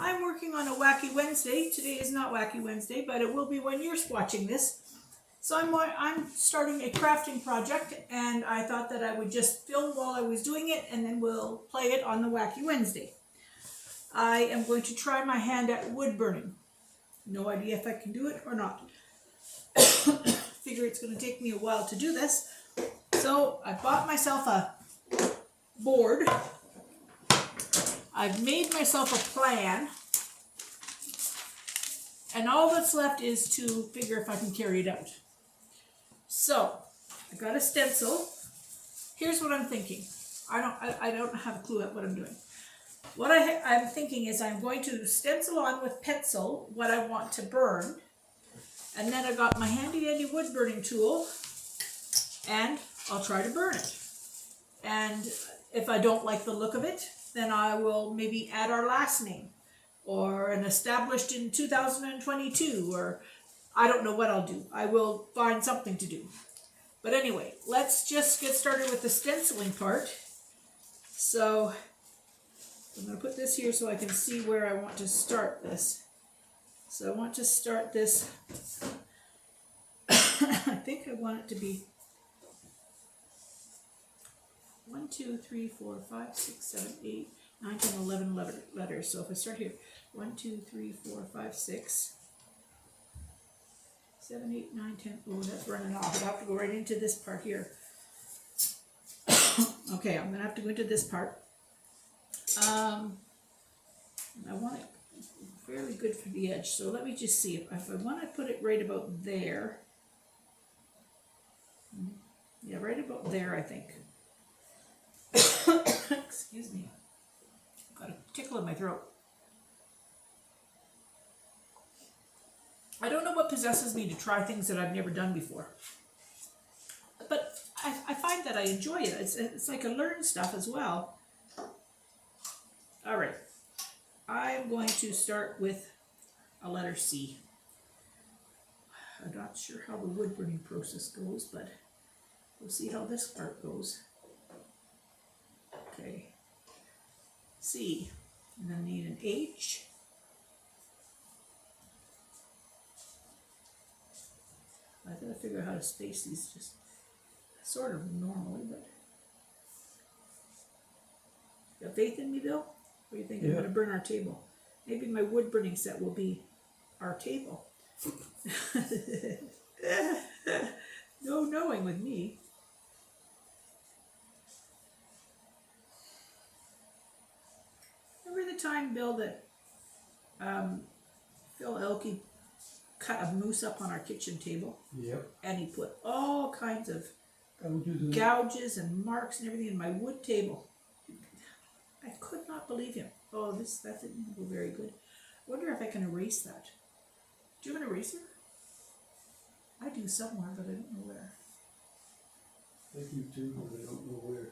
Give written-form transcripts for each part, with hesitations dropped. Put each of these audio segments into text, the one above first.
I'm working on a Wacky Wednesday. Today is not Wacky Wednesday, but it will be when you're watching this. So I'm starting a crafting project, and I thought that I would just film while I was doing it, and then we'll play it on the Wacky Wednesday. I am going to try my hand at wood burning. No idea if I can do it or not. Figure it's going to take me a while to do this. So I bought myself a board. I've made myself a plan. And all that's left is to figure if I can carry it out. So I got a stencil. Here's what I'm thinking. I don't have a clue at what I'm doing. What I'm thinking is I'm going to stencil on with pencil what I want to burn. And then I got my handy dandy wood burning tool, and I'll try to burn it. And if I don't like the look of it, then I will maybe add our last name, or an established in 2022, or I don't know what I'll do. I will find something to do. But anyway, let's just get started with the stenciling part. So I'm going to put this here so I can see where I want to start this. So I want to start this, I think I want it to be 1, 2, 3, 4, 5, 6, 7, 8, 9, 10, 11 letters. So if I start here, 1, 2, 3, 4, 5, 6, 7, 8, 9, 10. Oh, that's running off. I have to go right into this part here. Okay, I'm going to have to go into this part. I want it fairly good for the edge. So let me just see. If I want to put it right about there. Yeah, right about there, I think. Excuse me. Got a tickle in my throat. I don't know what possesses me to try things that I've never done before. But I find that I enjoy it. It's like I learn stuff as well. All right. I'm going to start with a letter C. I'm not sure how the wood burning process goes, but we'll see how this part goes. Okay. C. And then I need an H. I gotta figure out how to space these just sort of normally, but. You got faith in me, Bill? What do you think? Yeah. I'm gonna burn our table. Maybe my wood burning set will be our table. No knowing with me. Remember the time, Bill, that Phil Elke cut a moose up on our kitchen table? Yep. And he put all kinds of gouges and marks and everything in my wood table. I could not believe him. Oh, that didn't go very good. I wonder if I can erase that. Do you have an eraser? I do somewhere, but I don't know where. I do too, but I don't know where.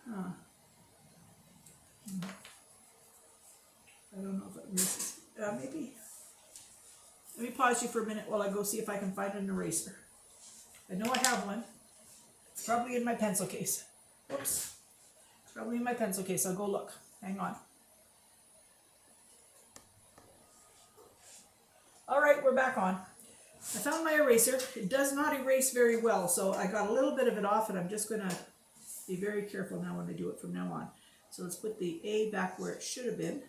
Huh. I don't know if it erases. Maybe. Let me pause you for a minute while I go see if I can find an eraser. I know I have one. It's probably in my pencil case. Whoops. It's probably in my pencil case. I'll go look. Hang on. All right, we're back on. I found my eraser. It does not erase very well, so I got a little bit of it off, and I'm just going to be very careful now when I do it from now on. So let's put the A back where it should have been.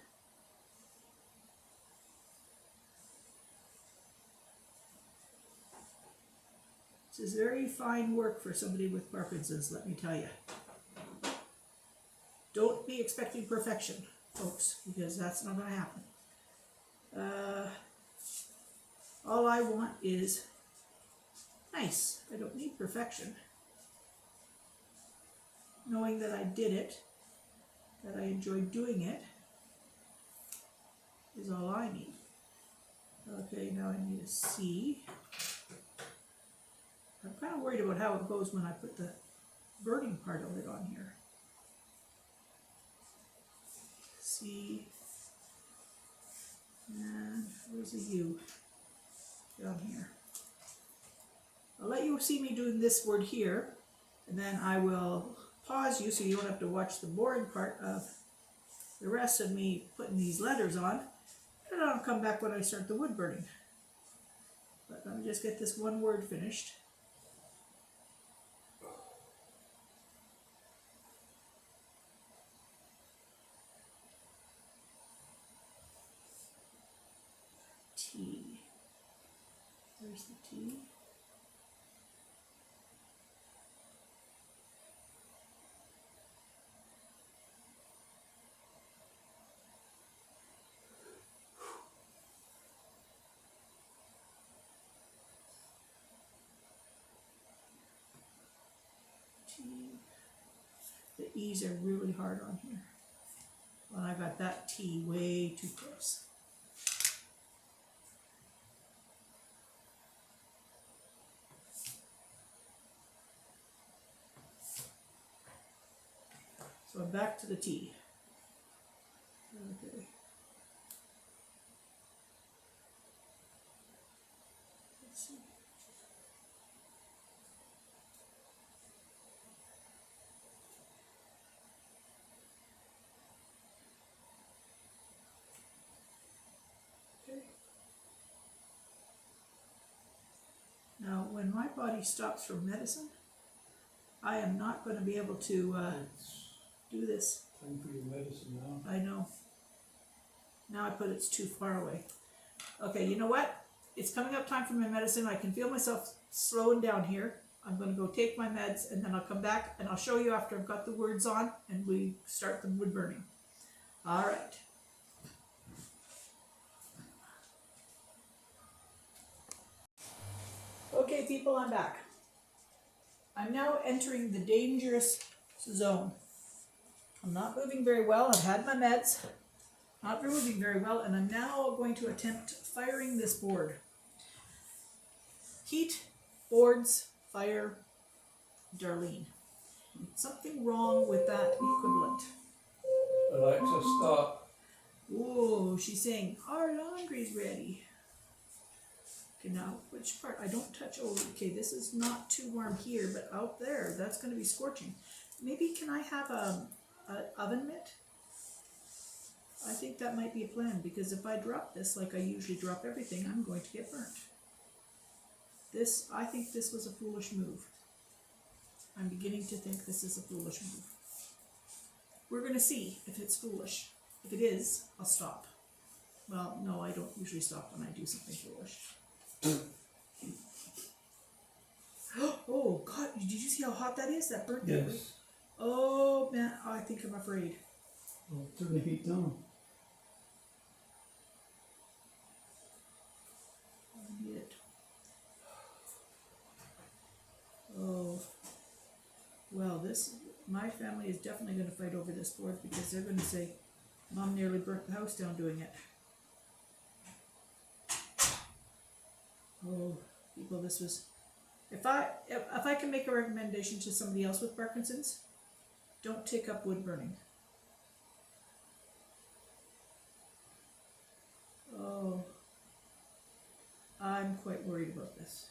This is very fine work for somebody with Parkinson's, let me tell you. Don't be expecting perfection, folks, because that's not going to happen. All I want is nice. I don't need perfection. Knowing that I did it, that I enjoyed doing it, is all I need. Okay, now I need a C. I'm kind of worried about how it goes when I put the burning part of it on here. C. And where's the U? Down here. I'll let you see me doing this word here, and then I will pause you so you don't have to watch the boring part of the rest of me putting these letters on, and I'll come back when I start the wood burning. But let me just get this one word finished. T. There's the T. T. The E's are really hard on here. Well, I got that T way too close. So I'm back to the T. Okay. Let's see. Okay. Now, when my body stops from medicine, I am not going to be able to do this. Time for your medicine now. I know. Now I put it's too far away. Okay, you know what? It's coming up time for my medicine. I can feel myself slowing down here. I'm going to go take my meds, and then I'll come back and I'll show you after I've got the words on and we start the wood burning. All right. Okay, people, I'm back. I'm now entering the dangerous zone. I'm not moving very well. I've had my meds. Not moving very well, and I'm now going to attempt firing this board. Heat, boards, fire, Darlene. Something wrong with that equivalent. Alexa, stop. Whoa, she's saying, our laundry's ready. Okay, now, which part? I don't touch, oh, okay, this is not too warm here, but out there, that's going to be scorching. Maybe can I have an oven mitt? I think that might be a plan, because if I drop this like I usually drop everything, I'm going to get burnt. I think this was a foolish move. I'm beginning to think this is a foolish move. We're going to see if it's foolish. If it is, I'll stop. Well, no, I don't usually stop when I do something foolish. Oh, God, did you see how hot that is? That burnt that. Yes. Oh, man, I think I'm afraid. Well, turn the heat down. I need it. Oh, well, my family is definitely going to fight over this board because they're going to say, Mom nearly burnt the house down doing it. Oh, people, this was, if I can make a recommendation to somebody else with Parkinson's, don't take up wood burning. Oh, I'm quite worried about this.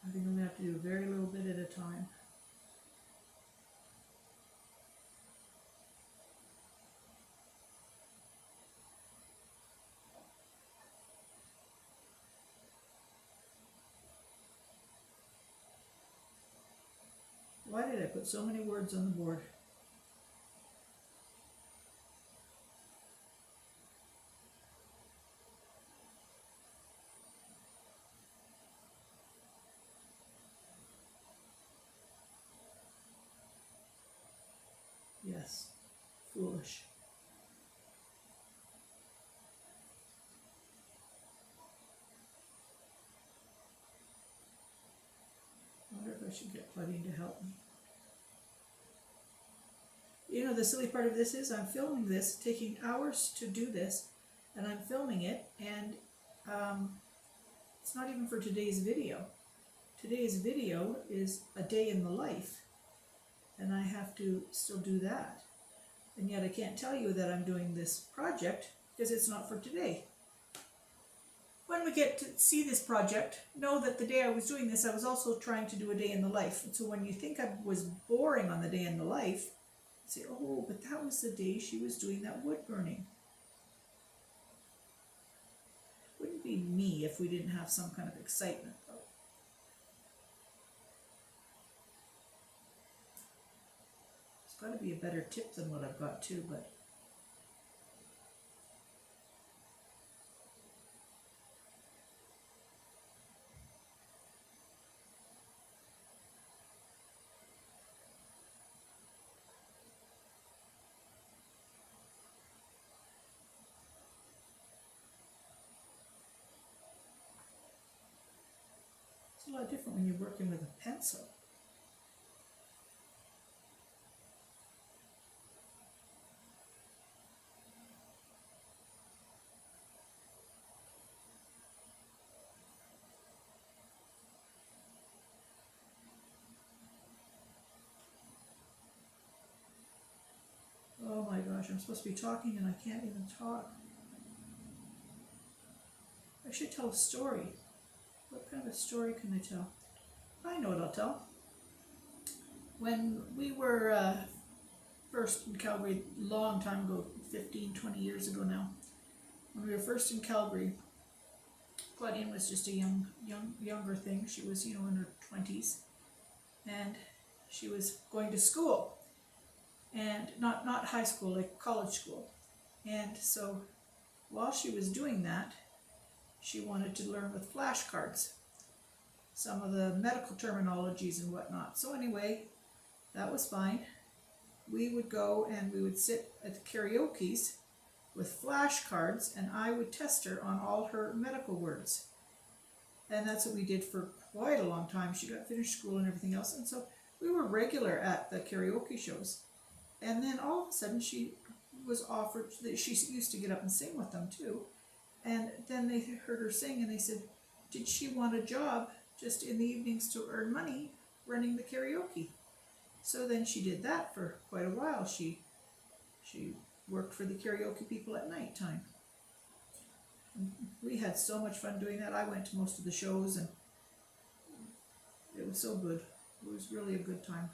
I think I'm going to have to do a very little bit at a time. Why did I put so many words on the board? Yes, foolish. I wonder if I should get Claudine to help me. You know, the silly part of this is I'm filming this, taking hours to do this, and I'm filming it, and it's not even for today's video. Today's video is a day in the life, and I have to still do that. And yet I can't tell you that I'm doing this project because it's not for today. When we get to see this project, know that the day I was doing this, I was also trying to do a day in the life. And so when you think I was boring on the day in the life, Say, oh, but that was the day she was doing that wood burning. Wouldn't be me if we didn't have some kind of excitement, though. It's got to be a better tip than what I've got too, but it's a lot different when you're working with a pencil. Oh my gosh, I'm supposed to be talking and I can't even talk. I should tell a story. What kind of a story can I tell? I know what I'll tell. When we were first in Calgary, long time ago, 15, 20 years ago now, when we were first in Calgary, Claudine was just a younger thing. She was, in her 20s, and she was going to school, and not high school, like college school. And so while she was doing that, she wanted to learn with flashcards some of the medical terminologies and whatnot. So anyway, that was fine. We would go and we would sit at the karaoke's with flashcards, and I would test her on all her medical words. And that's what we did for quite a long time. She got finished school and everything else, and so we were regular at the karaoke shows. And then all of a sudden she was offered, she used to get up and sing with them too. And then they heard her sing and they said, did she want a job just in the evenings to earn money running the karaoke? So then she did that for quite a while. She worked for the karaoke people at night time. And we had so much fun doing that. I went to most of the shows and it was so good. It was really a good time.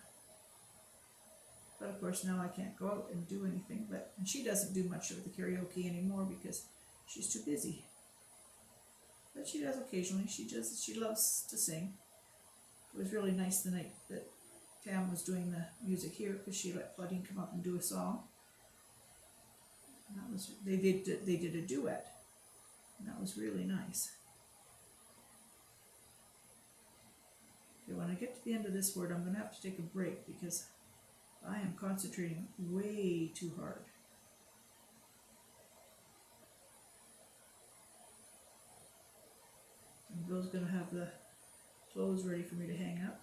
But of course now I can't go out and do anything. And she doesn't do much of the karaoke anymore because she's too busy. But she does occasionally. She loves to sing. It was really nice the night that Tam was doing the music here because she let Claudine come up and do a song. And that was they did a duet. And that was really nice. Okay, when I get to the end of this word, I'm going to have to take a break because I am concentrating way too hard. And Bill's going to have the clothes ready for me to hang up.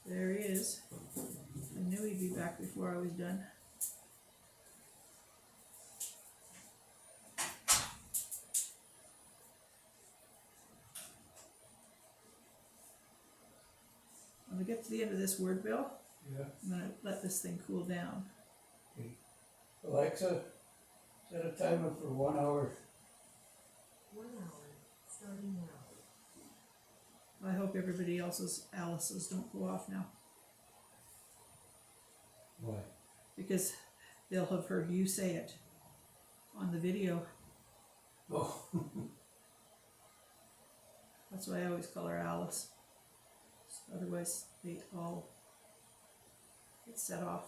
There he is. I knew he'd be back before I was done. When we get to the end of this word, Bill, Yeah. I'm going to let this thing cool down. Okay. Alexa, set a timer for 1 hour. 1 hour, starting now. I hope everybody else's Alice's don't go off now Why? because they'll have heard you say it on the video. Oh. That's why I always call her Alice. Otherwise, they all get set off.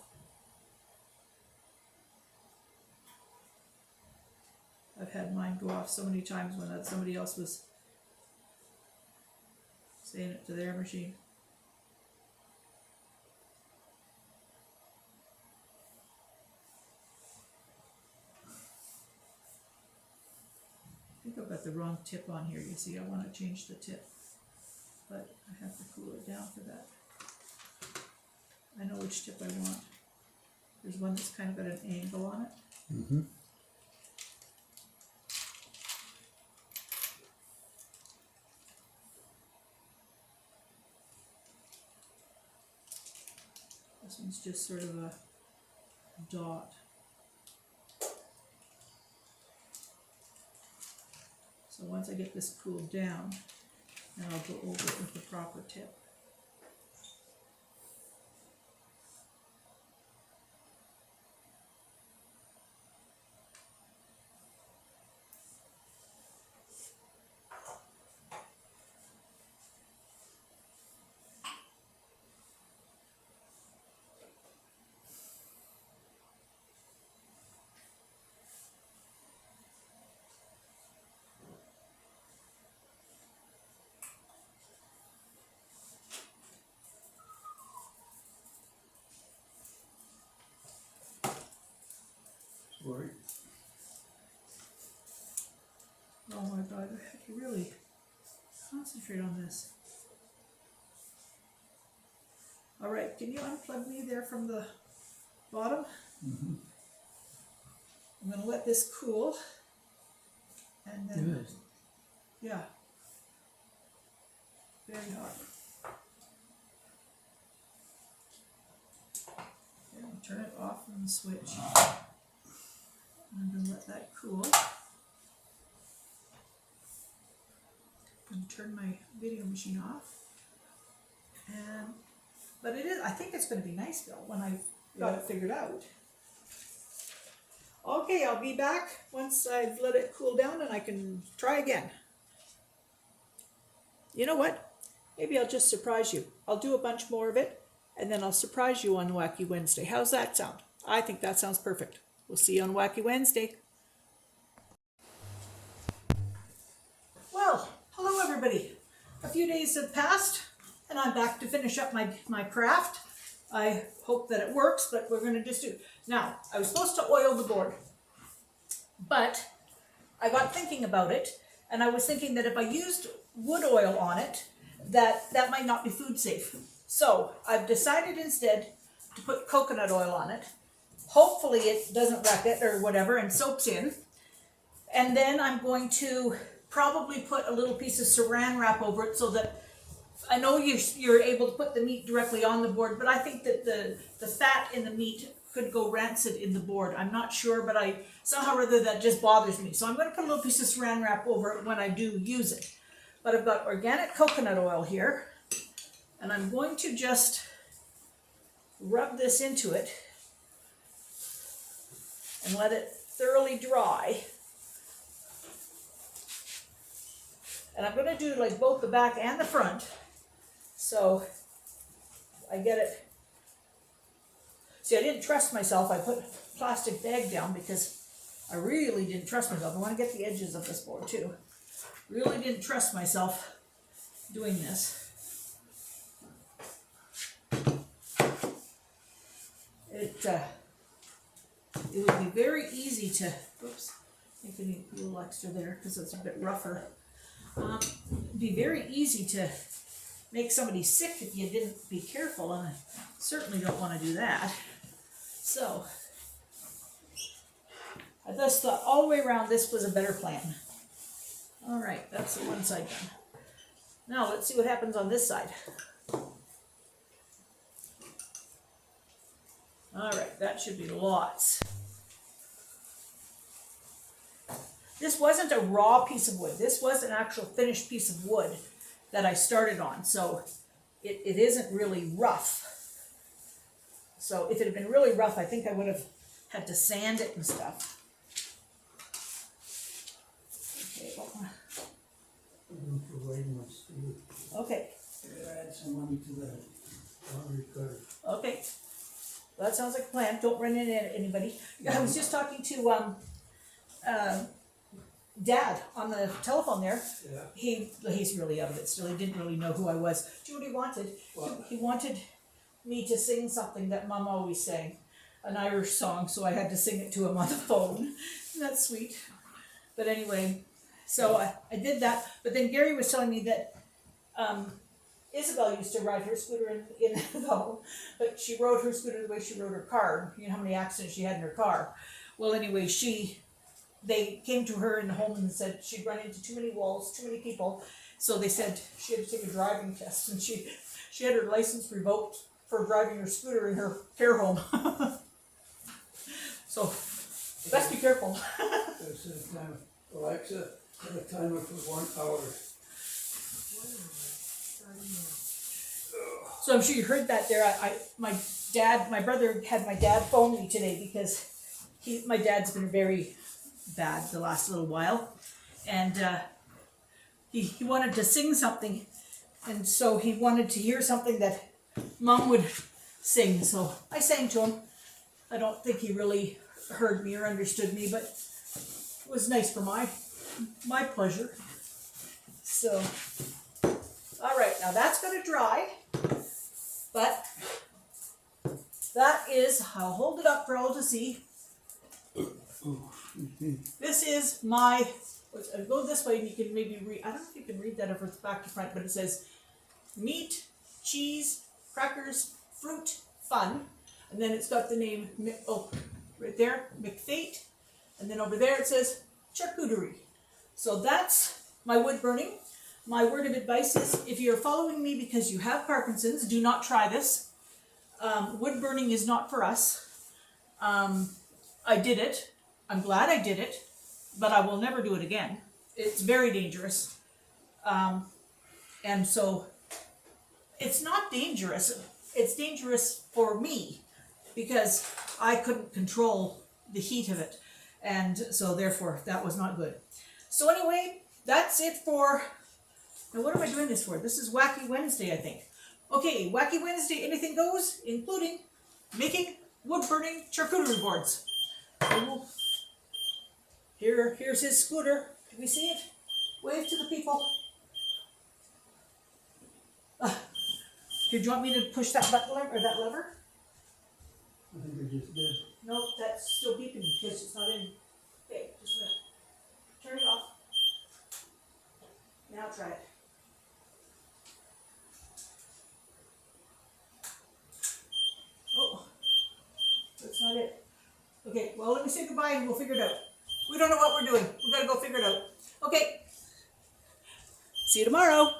I've had mine go off so many times when somebody else was saying it to their machine. I think I've got the wrong tip on here. You see, I want to change the tip, but I have to cool it down for that. I know which tip I want. There's one that's kind of got an angle on it. Mm-hmm. This one's just sort of a dot. So once I get this cooled down, then I'll go over it with the proper tip. for it. Oh my God, I have to really concentrate on this. All right, can you unplug me there from the bottom? Mm-hmm. I'm gonna let this cool. And then, Good. yeah, very hot. Okay, I'll turn it off from the switch. I'm gonna let that cool. And turn my video machine off. And, but it is, I think it's gonna be nice, Bill, when I got it figured out. Okay, I'll be back once I've let it cool down and I can try again. You know what? Maybe I'll just surprise you. I'll do a bunch more of it and then I'll surprise you on Wacky Wednesday. How's that sound? I think that sounds perfect. We'll see you on Wacky Wednesday. Well, hello everybody. A few days have passed and I'm back to finish up my craft. I hope that it works, but we're going to just do. Now, I was supposed to oil the board, but I got thinking about it, and I was thinking that if I used wood oil on it, that might not be food safe. So I've decided instead to put coconut oil on it. Hopefully it doesn't wreck it or whatever and soaks in. And then I'm going to probably put a little piece of saran wrap over it so that I know you're able to put the meat directly on the board, but I think that the fat in the meat could go rancid in the board. I'm not sure, but somehow or other that just bothers me. So I'm going to put a little piece of saran wrap over it when I do use it. But I've got organic coconut oil here, and I'm going to just rub this into it and let it thoroughly dry. And I'm going to do like both the back and the front. So I get it. See, I didn't trust myself. I put a plastic bag down because I really didn't trust myself. I want to get the edges of this board too. Really didn't trust myself doing this. It would be very easy to, oops, I think I need a little extra there because it's a bit rougher. It'd be very easy to make somebody sick if you didn't be careful, and I certainly don't want to do that. So, I just thought all the way around this was a better plan. All right, that's the one side done. Now let's see what happens on this side. All right, that should be lots. This wasn't a raw piece of wood. This was an actual finished piece of wood that I started on, so it isn't really rough. So if it had been really rough, I think I would have had to sand it and stuff. Okay, okay. Add some money to that. Okay. Well, that sounds like a plan. Don't run into anybody. I was just talking to Dad on the telephone there. Yeah. He's really out of it still. He didn't really know who I was. Do you know what he wanted? What? He wanted me to sing something that Mom always sang, an Irish song, so I had to sing it to him on the phone. Isn't that sweet? But anyway, so I did that. But then Gary was telling me that Isabel used to ride her scooter in the home, but she rode her scooter the way she rode her car. You know how many accidents she had in her car. Well, anyway, they came to her in the home and said she'd run into too many walls, too many people. So they said she had to take a driving test, and she had her license revoked for driving her scooter in her care home. So best be careful. Alexa, set a timer for 1 hour. 1 hour, starting now. So I'm sure you heard that there. My brother had my dad phone me today because my dad's been very bad the last little while, and he wanted to sing something, and so he wanted to hear something that Mom would sing. So I sang to him. I don't think he really heard me or understood me, but it was nice for my pleasure. So, all right, now that's going to dry, but that is, I'll hold it up for all to see. Oh, mhm. This is my, go this way and you can maybe read, I don't know if you can read that over back to front, but it says meat, cheese, crackers, fruit, fun. And then it's got the name, right there, McFate. And then over there it says Charcuterie. So that's my wood burning. My word of advice is if you're following me because you have Parkinson's, do not try this. Wood burning is not for us. I did it. I'm glad I did it, but I will never do it again. It's very dangerous. And so it's not dangerous. It's dangerous for me because I couldn't control the heat of it. And so therefore that was not good. So anyway, that's it for, now what am I doing this for? This is Wacky Wednesday, I think. Okay, Wacky Wednesday, anything goes, including making wood-burning charcuterie boards. Here's his scooter. Can we see it? Wave to the people. Did you want me to push that button or that lever? I think I just did. No, that's still beeping because it's not in. Okay, just a minute. Turn it off. Now try it. Oh, that's not it. Okay, well, let me say goodbye and we'll figure it out. We don't know what we're doing. We gotta go figure it out. Okay. See you tomorrow.